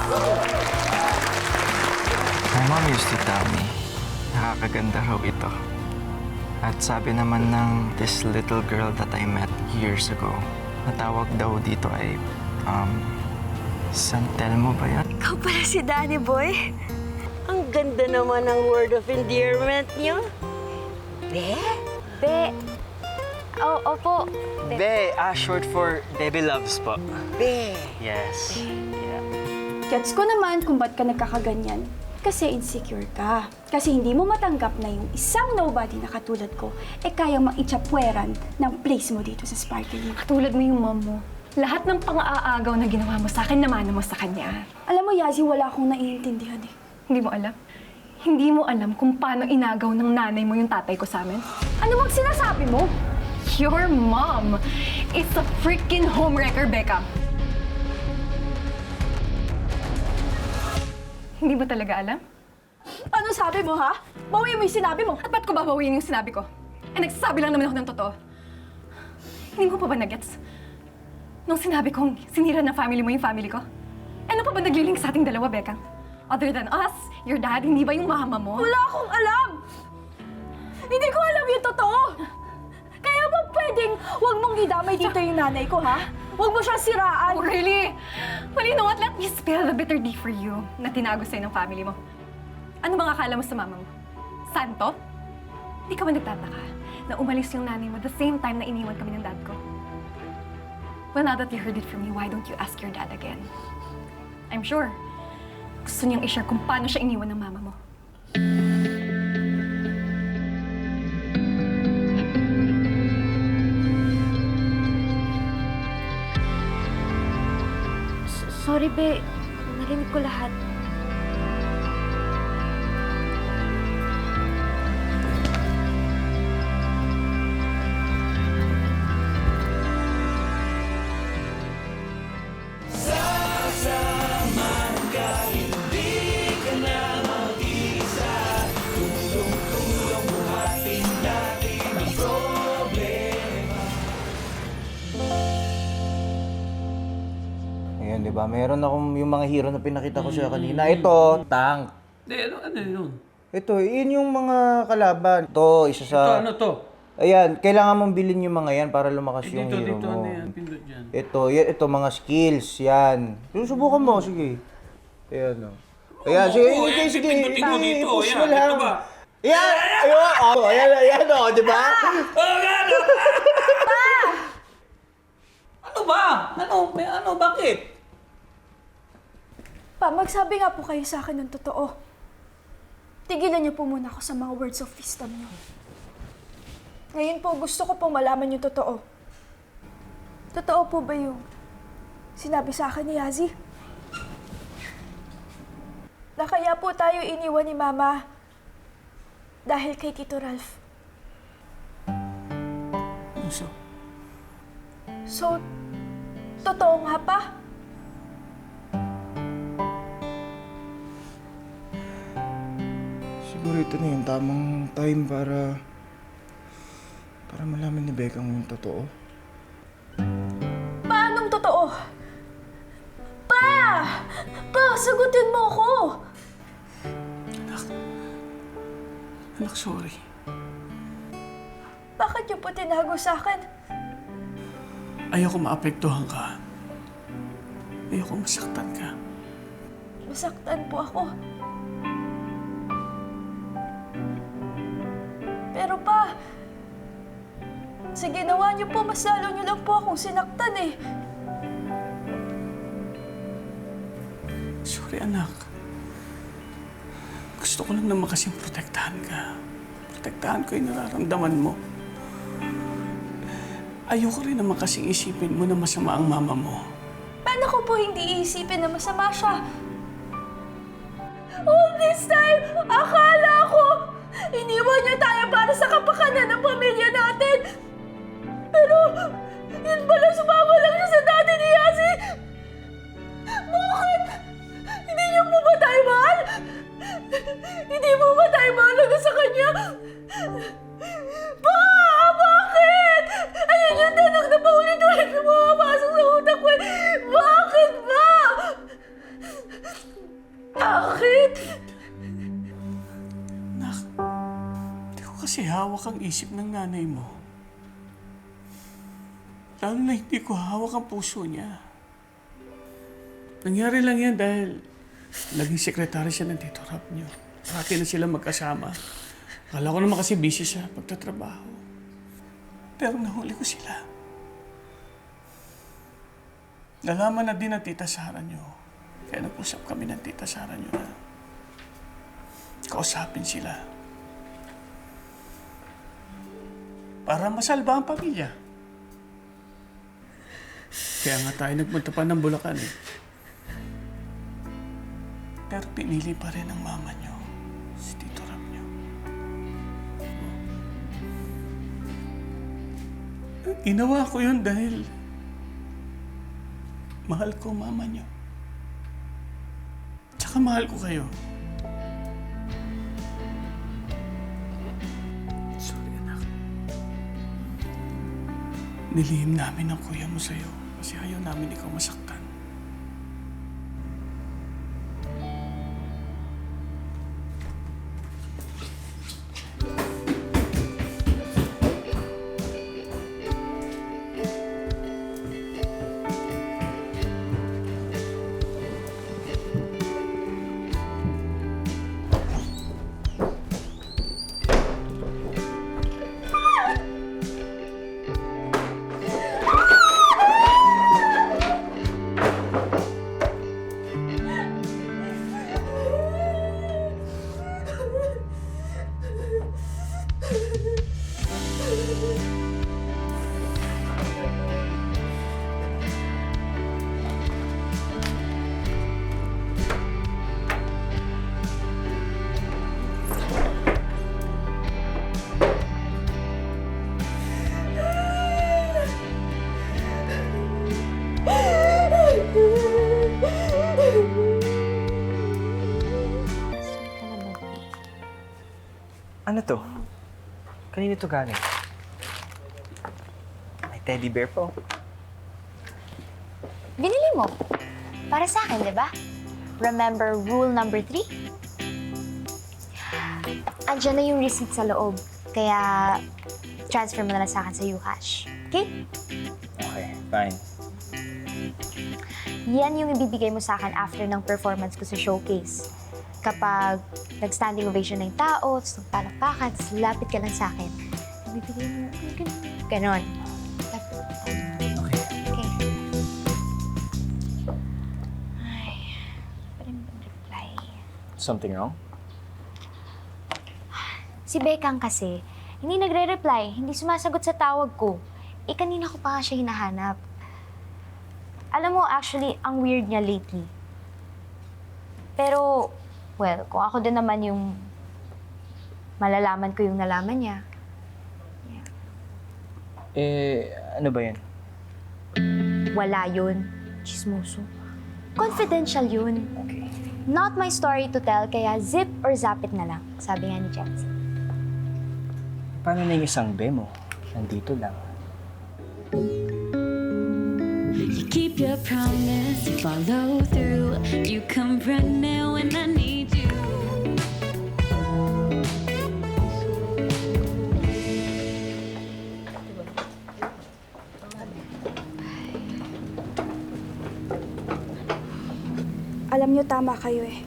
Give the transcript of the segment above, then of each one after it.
My mom used to tell me, nakakaganda raw ito. At sabi naman ng this little girl that I met years ago, natawag daw dito ay, San Telmo ba yan? Ikaw pala si Danny Boy. Ang ganda naman ng word of endearment niyo. Be? Be. Oh, opo. Be, short for Baby Loves po. Be. Yes. Yeah. Gets ko naman kung ba't ka nagkakaganyan. Kasi insecure ka. Kasi hindi mo matanggap na yung isang nobody na katulad ko kayang maitsapweran ng place mo dito sa Sparkling. Katulad mo yung mom mo. Lahat ng pang-aagaw na ginawa mo sa akin, namana mo sa kanya. Alam mo, Yazi, wala akong naiintindihan eh. Hindi mo alam? Hindi mo alam kung paano inagaw ng nanay mo yung tatay ko sa amin? Ano bang sinasabi mo? Your mom is a freaking homewrecker, Becca. Hindi mo talaga alam? Ano sabi mo, ha? Bawiin mo yung sinabi mo. At ba't ko babawiin yung sinabi ko? Nagsasabi lang naman ako ng totoo. Hindi mo pa ba nagets? Nung sinabi kong sinira ng family mo yung family ko? Ano pa ba naglilink sa ating dalawa, Becca? Other than us, your dad, hindi ba yung mama mo? Wala akong alam! Hindi ko alam yung totoo! Kaya ba pwedeng huwag mong idamay dito yung nanay ko, ha? Huwag mo siyang siraan! Oh, really? Well, you know what? Let me spill the bitter tea for you na tinago sa'yo ng family mo. Ano bang akala mo sa mama mo? Santo? Hindi ka ba nagtataka na umalis yung nanay mo the same time na iniwan kami ng dad ko? Well, now that you heard it from me, why don't you ask your dad again? I'm sure gusto niyang i-share kung paano siya iniwan ng mama mo. Sorry, Be. Narinig ko lahat. Ayan, di ba? Meron akong yung mga hero na pinakita ko siya kanina. Ito, tank. Ano yun? Ito, yun yung mga kalaban. Ito, isa sa... Ano to? Ayan, kailangan mong bilhin yung mga yan para lumakas yung Dito, hero dito, mo. ano yan? Pindot dyan. Ito, mga skills, yan. Susubukan mo, sige. Ayan, o. Ayan, sige, Oo, sige, pipindutin mo dito. push Ayan, mo lang. ito ba? Ayan, ayan, o, di ba? Ano ba? Ano, bakit? Pa, magsabi nga po kayo sa akin ng totoo. Tigilan niyo po muna ako sa mga words of wisdom niyo. Ngayon po, gusto ko pong malaman yung totoo. Totoo po ba yung sinabi sa akin ni Yazi? Na kaya po tayo iniwan ni Mama dahil kay Tito Ralph. So, totoo nga pa? Siguro ito na yung tamang time para malaman ni Becca yung totoo. Paanong totoo? Pa! Pa, sagutin mo ako! Anak, sorry. Bakit niyo po tinago sa akin? Ayoko maapektuhan ka. Ayoko masaktan ka. Masaktan po ako. Pero pa, sa ginawa niyo po, mas lalo niyo lang po akong sinaktan eh. Sorry, anak. Gusto ko lang naman kasing protektahan ka. Protektahan ko yung nararamdaman mo. Ayoko rin naman kasing isipin mo na masama ang mama mo. Paano ko po hindi iisipin na masama siya? All this time, akala ko, iniwan niyo tayo para sa kapakanan ng pamilya natin. Pero, yun pala sumama lang siya sa dati ni Yazi. Bakit? Hindi niyo po ba tayo mahal? Hindi mo ba tayo mahalaga sa kanya? Pa! Bakit? Ayun yung tanong na paulit-ulit na pumapasok sa utak ko. Bakit ba? hawak ang isip ng nanay mo. Lalo na hindi ko hawak ang puso niya. Nangyari lang yan dahil naging sekretary siya ng Tito Rap niyo. Parati na sila magkasama. Akala ko naman kasi busy siya pagtatrabaho. Pero nahuli ko sila. Nalaman na din ng tita Sara niyo. Kaya nag-usap kami ng tita Sara niyo na kausapin sila. Para masalba ang pamilya. Kaya nga tayo nagpunta pa ng Bulacan eh. Pero pinili pa rin ng mama niyo, si Tito Ram niyo. Ginawa ko yun dahil mahal ko mama niyo. Tsaka mahal ko kayo. Sorry, anak. Nilihim namin ang kuya mo sa'yo kasi ayaw namin ikaw masaktan. Ano to? Kanino to galing? May teddy bear po. Binili mo. Para sa akin, di ba? Remember rule number 3? Andiyan na yung receipt sa loob. Kaya, transfer mo na lang sa akin sa Ucash. Okay? Okay, fine. Yan yung ibibigay mo sa akin after ng performance ko sa showcase. Kapag nag-standing ovation na yung tao, tapos nagpalakpakan, tapos lapit ka lang sa akin. Ibibigay mo, ganon. Okay. Okay. Ay, pa rin mag-reply. Something wrong? Si Bekang kasi, hindi nagre-reply, hindi sumasagot sa tawag ko. Eh, kanina ko pa nga siya hinahanap. Alam mo, actually, ang weird niya lately. Pero, well, kung ako din naman yung malalaman ko yung nalaman niya. Ano ba yan? Wala yun. Chismoso. Confidential yun. Okay. Not my story to tell, kaya zip or zap it na lang, sabi nga ni Jensen. Paano na yung isang demo? Nandito lang. You keep your promise, you follow through. You come running when I need you. Alam niyo, tama kayo eh.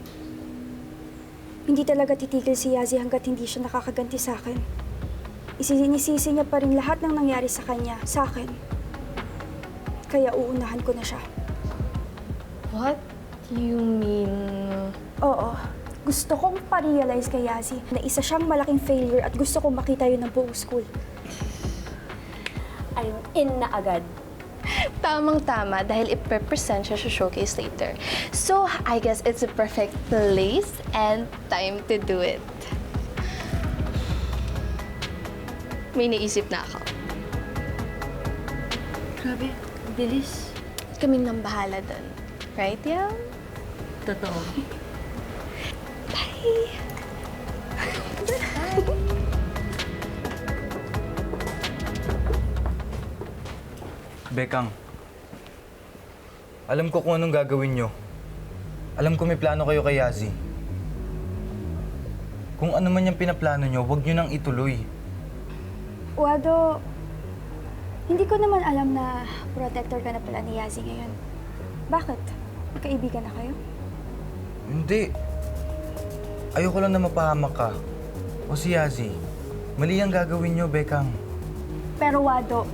Hindi talaga titigil si Yazzie hanggat hindi siya nakakaganti sa akin. Isinisisi niya pa rin lahat ng nangyari sa kanya, sa akin. Kaya uunahan ko na siya. What? You mean... Oo. Gusto kong pa-realize kay Yazzie na isa siyang malaking failure at gusto kong makita yun ng buong school. I'm in na agad. Tamang-tama dahil ipe-present siya sa showcase later. So, I guess it's a perfect place and time to do it. May naisip na ako. Grabe, bilis. Kaming nang bahala dun. Right, Yam? Totoo. Bye! Bekang, alam ko kung anong gagawin nyo. Alam ko may plano kayo kay Yazzie. Kung ano man yung pinaplano nyo, huwag nyo nang ituloy. Wado, hindi ko naman alam na protector ka na pala ni Yazi ngayon. Bakit? Magkaibigan na kayo? Hindi. Ayoko lang na mapahamak ka. O si Yazi. Mali ang gagawin niyo, Bekang. Pero Wado,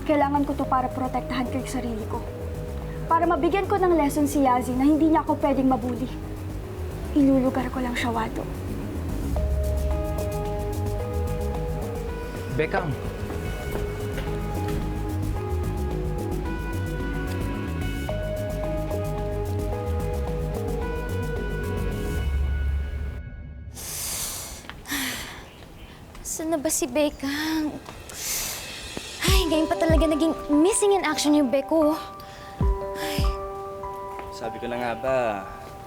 kailangan ko to para protektahan ko yung sarili ko. Para mabigyan ko ng lesson si Yazi na hindi niya ako pwedeng mabuli. Ilulugar ko lang siya, Wado. Bekang, Saan na ba si Bekang? Ay, ngayon pa talaga naging missing in action yung Beko. Sabi ko na nga ba,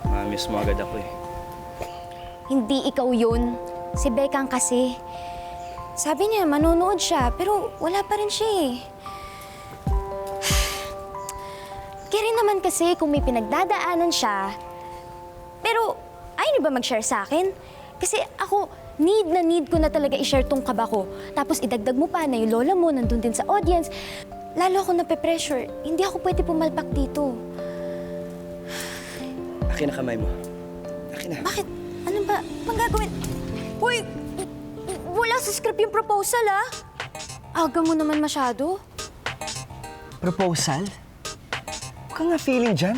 ma-miss mo agad ako eh. Hindi ikaw yun. Si Bekang kasi. Sabi niya, manonood siya, pero wala pa rin siya eh. Kaya rin naman kasi kung may pinagdadaanan siya, pero ayaw niyo ba mag-share sa akin? Kasi ako, need ko na talaga i-share tong kaba ko. Tapos idagdag mo pa na yung lola mo nandun din sa audience. Lalo ako nape-pressure. Hindi ako pwede pumalpak dito. Akin na kamay mo. Akin na. Bakit? Ano ba? Pang gagawin? Uy! Wala sa script yung proposal, ah! Aga mo naman masyado. Proposal? Huwag ka nga feeling dyan.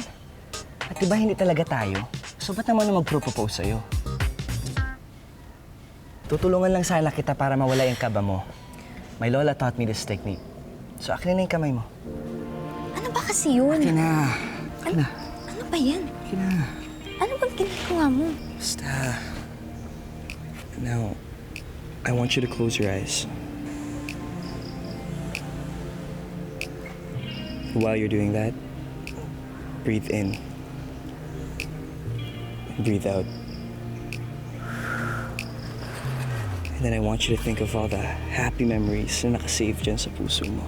At diba hindi talaga tayo? So ba't naman na mag-propose sa'yo? Tutulungan lang sana kita para mawala yung kaba mo. My lola taught me this technique. So akin na yung kamay mo. Ano ba kasi yun? Akin na. Akin na. Ano ba yan? Akin na. Ano bang ginagawa mo? Basta. Now, I want you to close your eyes. While you're doing that, breathe in. And breathe out. And then I want you to think of all the happy memories na nakasave dyan sa puso mo.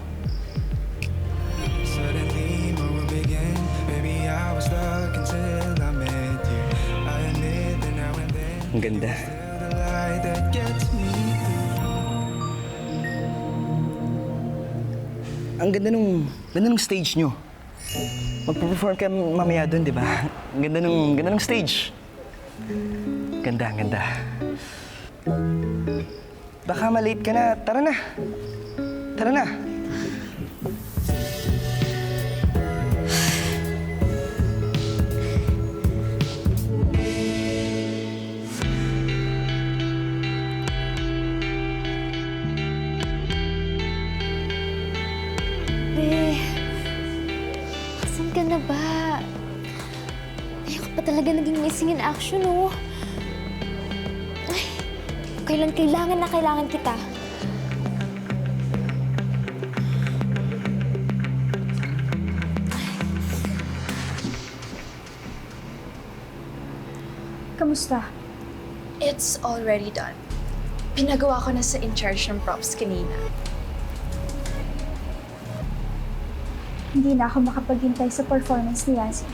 Suddenly, more will begin. Maybe I was stuck until I met you. I admit that now and then, Ang ganda. still the light that gets me through. Ang ganda nung stage nyo. Magpo-perform ka mamaya doon, di ba? Ang ganda nung stage. Ganda, ang ganda. Baka malate ka na. Tara na. Tara na. Be, asan ka na ba? Ayaw ka pa talaga naging missing in action, oh. Ay, kailangan na kailangan kita. Kamusta? It's already done. Pinagawa ko na sa in-charge ng props kanina. Hindi na ako makapaghintay sa performance ni Yazi.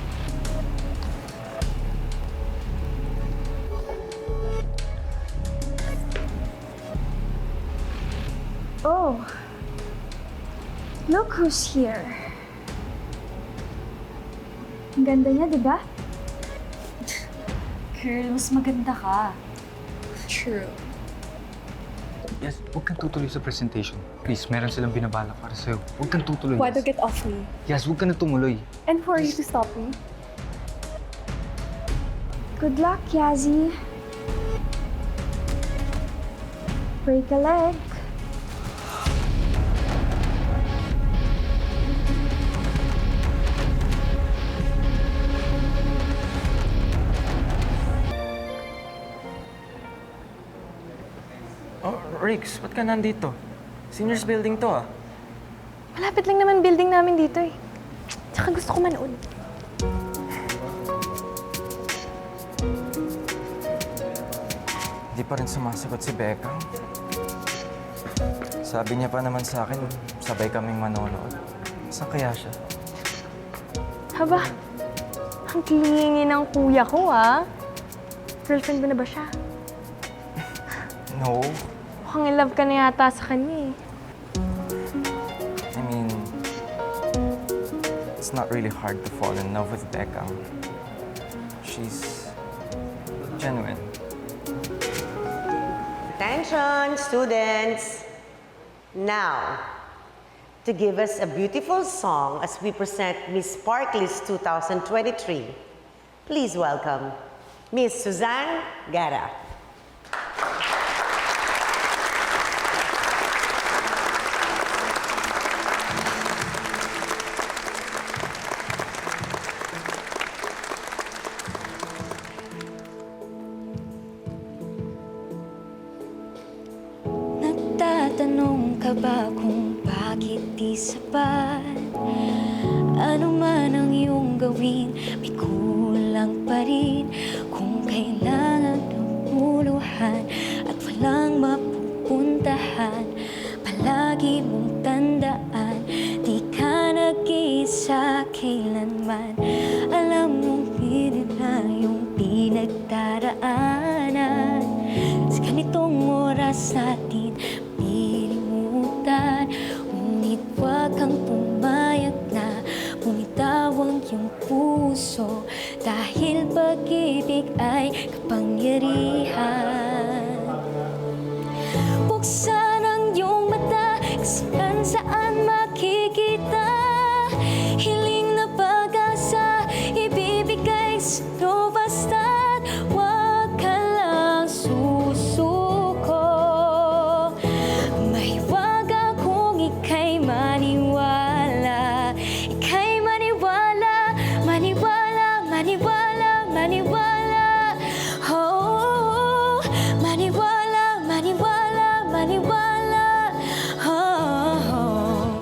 Oh, look who's here. Ang ganda niya, di ba? Girl, mas maganda ka. True. yes, huwag kang tutuloy sa presentation. Please, meron silang binabalak para sa'yo. Huwag kang tutuloy. Why do get off me? Yes, huwag ka na tumuloy. And for you to stop me? Good luck, Yazi. Break a leg. Oh, Riggs, ba't ka nandito? Seniors building to, ah. Malapit lang naman building namin dito eh. Tsaka gusto ko manood. Hindi pa rin sumasagot si Becca. Sabi niya pa naman sa akin, sabay kaming manonood. Saan kaya siya? Haba, ang kilingi ng kuya ko ah. Girlfriend mo na ba siya? No. Mukhang in love ka na yata sa kanya eh. it's not really hard to fall in love with Becca. She's genuine. Attention, students. Now, to give us a beautiful song as we present Miss Sparkly's 2023, please welcome Miss Suzanne Gara. Nagtatanong ka ba kung bakit di sapat? Ano man ang iyong gawin, may kulang pa rin. Kung kailangan lumuluhan at walang mapupuntahan, palagi mong tandaan, di ka nag-iisa kailanman. Alam mong pilit na yung pinagdaraanan. Sa ganitong oras natin pinilimutan, ngunit huwag kang pumayag na bumitaw ang iyong puso, dahil pag-ibig ay kapangyarihan. Buksan ang iyong mata, saan saan makikita hiling na pag-asa, ibibigay sa'yo basta't huwag ka lang susuko. Mahiwaga kung ika'y maniwala, ika'y maniwala, maniwala, maniwala, maniwala. Oh, maniwala, maniwala, maniwala. Oh.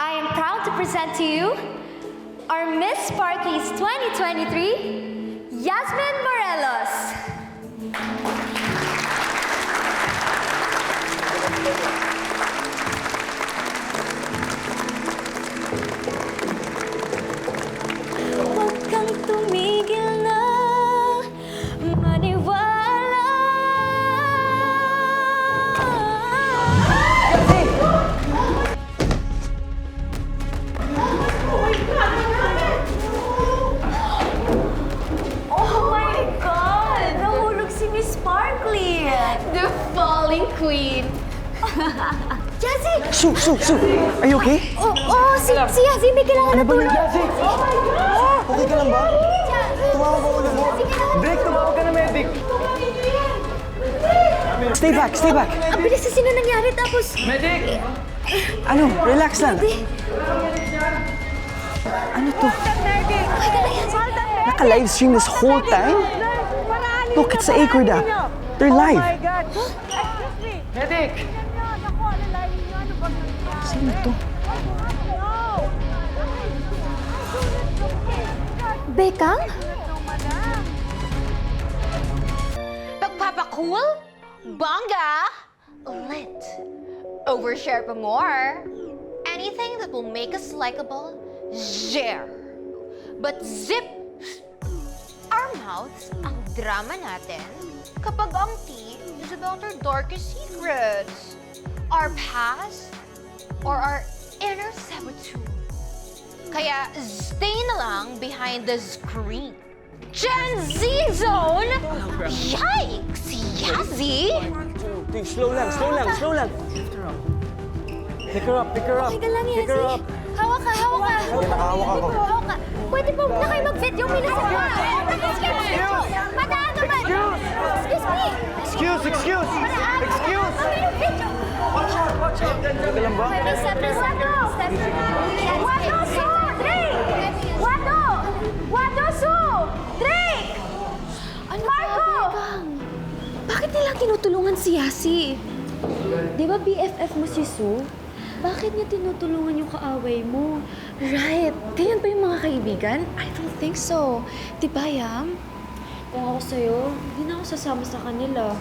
I am proud to present to you our Miss Sparkly's 2023, Yasmin Morelos. Huwag kang tumigil na maniwala. Oh my God! Nahulog si Miss Sparkly! The falling queen! Yazzie! Su! Are you okay? Si Yazzie may kailangan na tulong. Okay ka lang ba? Tumawag ka ulit mo. Break, tumawag ka na medic. Stay back. Ang bilis na sino nangyari tapos... Ano, relax lang. Ano to? Naka-livestream this whole time? Look, it's the Accord app. They're live. Sino to? Bekang? Pagpapacool? Bongga? Lit. Overshare pa more? Anything that will make us likable? Share. But zip our mouths ang drama natin kapag ang tea is about our darkest secrets, our past, or our inner saboteur. Kaya stay na lang behind the screen. Gen Z Zone! Yikes! Yazzie! Slow lang. Pick her up. Okay ka lang, Yazzie. Hawak ka. Okay, nakahawak ako. Hawak ka. Pwede po na kayo mag-video. Minasa ko. Madaan naman. Excuse me. Excuse! Watch out! Teka lang ba? Step. Wado, Su! Drake! Wado, Su! Drake! Marco! Bakit nila tinutulungan si Yazzie? Di ba BFF mo si Su? Bakit niya tinutulungan yung kaaway mo? Right. Ganyan ba yung mga kaibigan? I don't think so. Diba, Yam? Kung ako sa'yo, hindi na ako sasama sa kanila.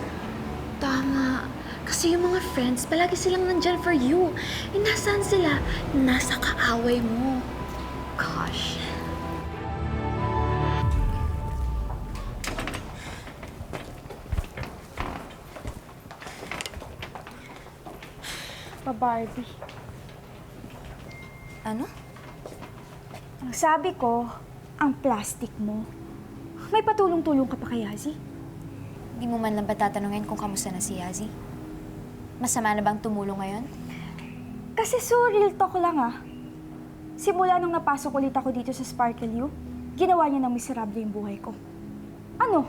Tama. Kasi yung mga friends, palagi silang nandyan for you. Eh, nasaan sila? Nasa kaaway mo. Gosh. Pa-Barbie. Ano? Ang sabi ko, ang plastic mo. May patulong-tulong ka pa kay Yazzie? Hindi mo man lang ba tatanungin kung kamusta na si Yazzie? Masama na bang tumulong ngayon? Kasi real talk lang Simula nung napasok ulit ako dito sa Sparkle U, ginawa niya ng miserable yung buhay ko. Ano?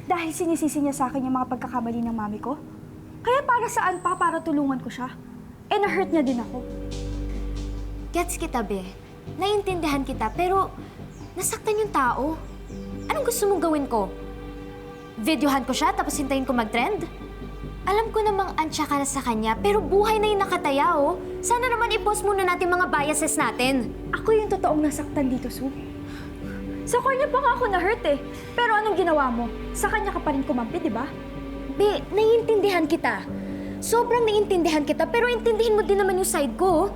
Dahil sinisisi niya sa akin yung mga pagkakamali ng mami ko? Kaya para saan pa para tulungan ko siya? Eh, na-hurt niya din ako. Gets kita, Be. Naiintindihan kita, pero nasaktan yung tao. Anong gusto mong gawin ko? Videohan ko siya tapos hintayin ko mag-trend? Alam ko namang antya ka na sa kanya, pero buhay na yung nakataya, oh. Sana naman i-post muna natin mga biases natin. Ako yung totoong nasaktan dito, Sue. Sa kanya pa nga ako na-hurt Pero anong ginawa mo? Sa kanya ka pa rin kumampi, di ba? Be, naiintindihan kita. Sobrang naiintindihan kita, pero intindihin mo din naman yung side ko.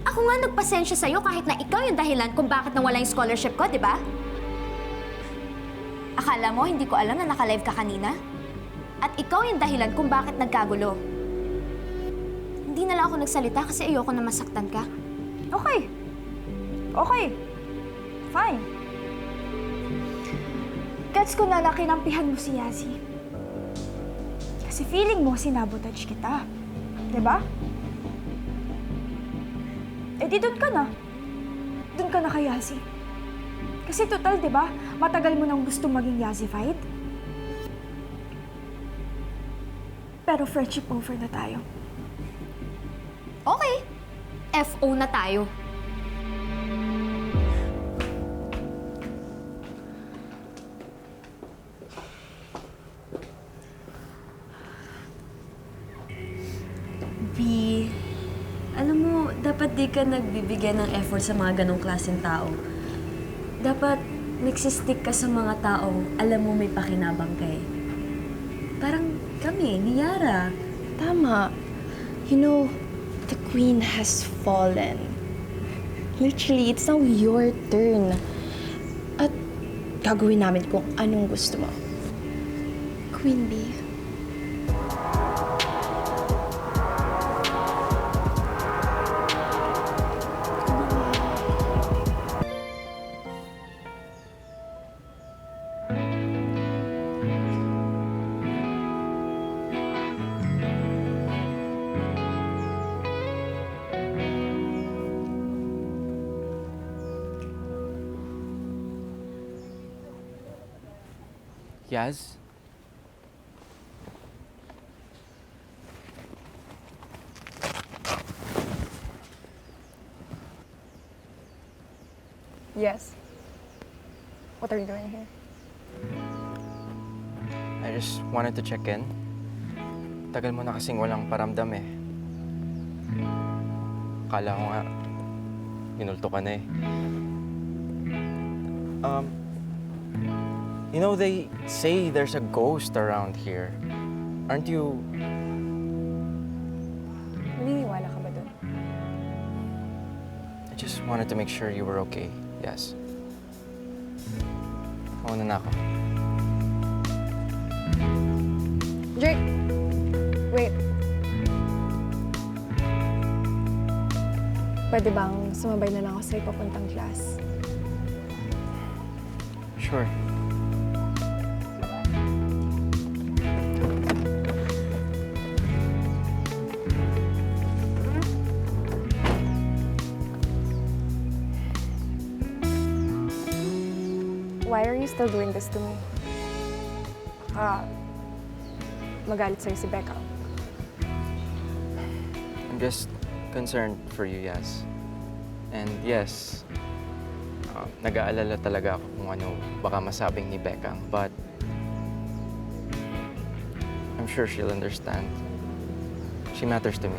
Ako nga nagpasensya sa'yo kahit na ikaw yung dahilan kung bakit nawala yung scholarship ko, di ba? Akala mo hindi ko alam na naka-live ka kanina? At ikaw yung dahilan kung bakit nagkagulo. Hindi na lang ako nagsalita kasi ayoko na masaktan ka. Okay. Okay. Fine. Gets ko na kinampihan mo si Yazzie. Kasi feeling mo sinabotage kita. Diba? Eh di doon ka na. Doon ka na kay Yazzie. Kasi total, diba? Matagal mo nang gusto maging Yazzie-fied. Pero friendship over na tayo. Okay. FO na tayo. B, alam mo, dapat di ka nagbibigyan ng effort sa mga ganong klaseng tao. Dapat nagsistick ka sa mga taong alam mo may pakinabang kay. Parang kami, ni Yara. Tama. You know, the queen has fallen. Literally, it's now your turn. At gagawin namin kung anong gusto mo. Queen Bee. Yaz? Yes. What are you doing here? I just wanted to check in. Tagal mo na kasing walang paramdam eh. Akala ko nga, minulto ka na eh. You know, they say there's a ghost around here. Aren't you... Naniniwala ka ba dun? I just wanted to make sure you were okay. Yes. Mauna na ako. Drake! Wait. Pwede bang sumabay na lang ako sa'yo papuntang class? Sure. Why are you still doing this to me? Magalit sa'yo si Becca. I'm just concerned for you, Yaz. And yes, nag-aalala talaga ako kung ano baka masabing ni Bekang, but I'm sure she'll understand. She matters to me.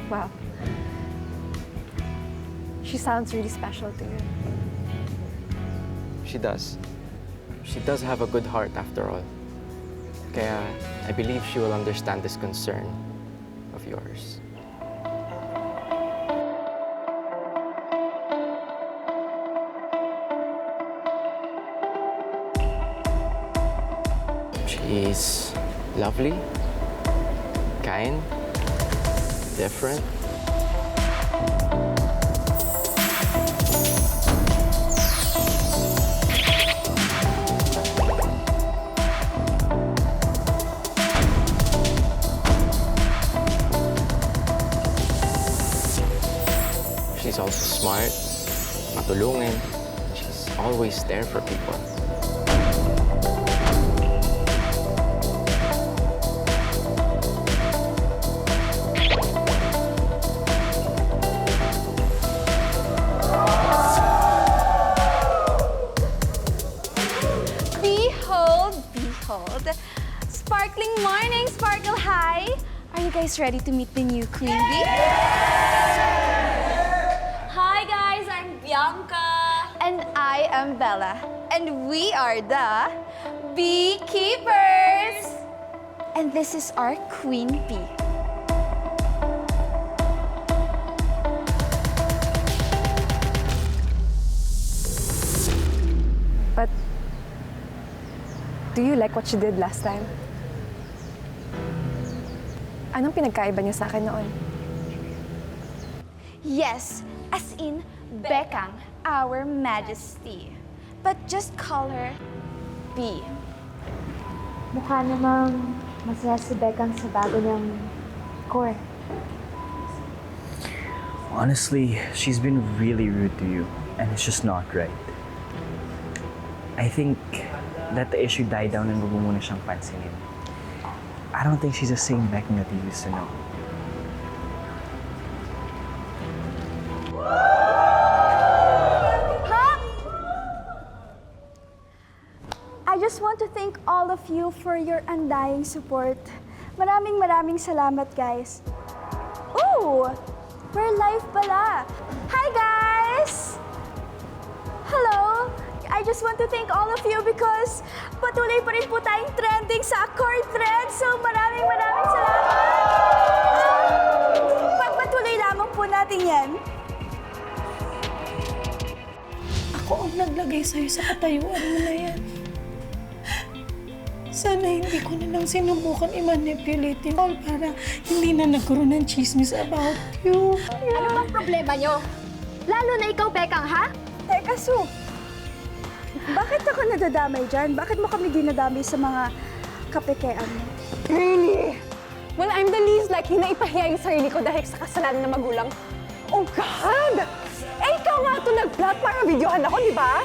Wow. She sounds really special to you. She does. She does have a good heart after all. Kaya I believe she will understand this concern of yours. She's lovely, kind, different. She's also smart, matulungin. She's always there for people. Behold, sparkling morning, Sparkle High! Are you guys ready to meet the new Queen Bee? Hi guys, I'm Bianca. And I am Bella. And we are the Beekeepers! And this is our Queen Bee. But, do you like what she did last time? Anong pinagkaiba niya sa akin noon? Yes, as in Bekang, our majesty. But just call her Bee. Mukha namang masaya si Bekang sa bago niyang core. Honestly, she's been really rude to you, and it's just not right. I think that the issue died down and wag mo muna siyang pansinin. I don't think she's the same Becky that you used to know. I just want to thank all of you for your undying support. Maraming salamat, guys. Ooh! We're live pala! Hi, guys! Hello! I just want to thank all of you because patuloy pa rin po tayong trending sa Accord Trend. So maraming salamat! Pagpatuloy lamang po natin yan. Ako ang naglagay sa'yo sa katayuan mo na yan. Sana hindi ko na lang sinubukan i-manipulate yung all para hindi na nagkaroon ng chismis about you. Ano bang problema niyo? Lalo na ikaw, Bekang, ha? Teka, Su. Bakit ako nadadamay dyan? Bakit mo kami dinadamay sa mga kapekean mo? Really? Well, I'm the least likely na ipahiya yung sarili ko dahil sa kasalanan ng magulang. Oh, God! Eh, ikaw nga ito nag-plot para videohan ako, di ba?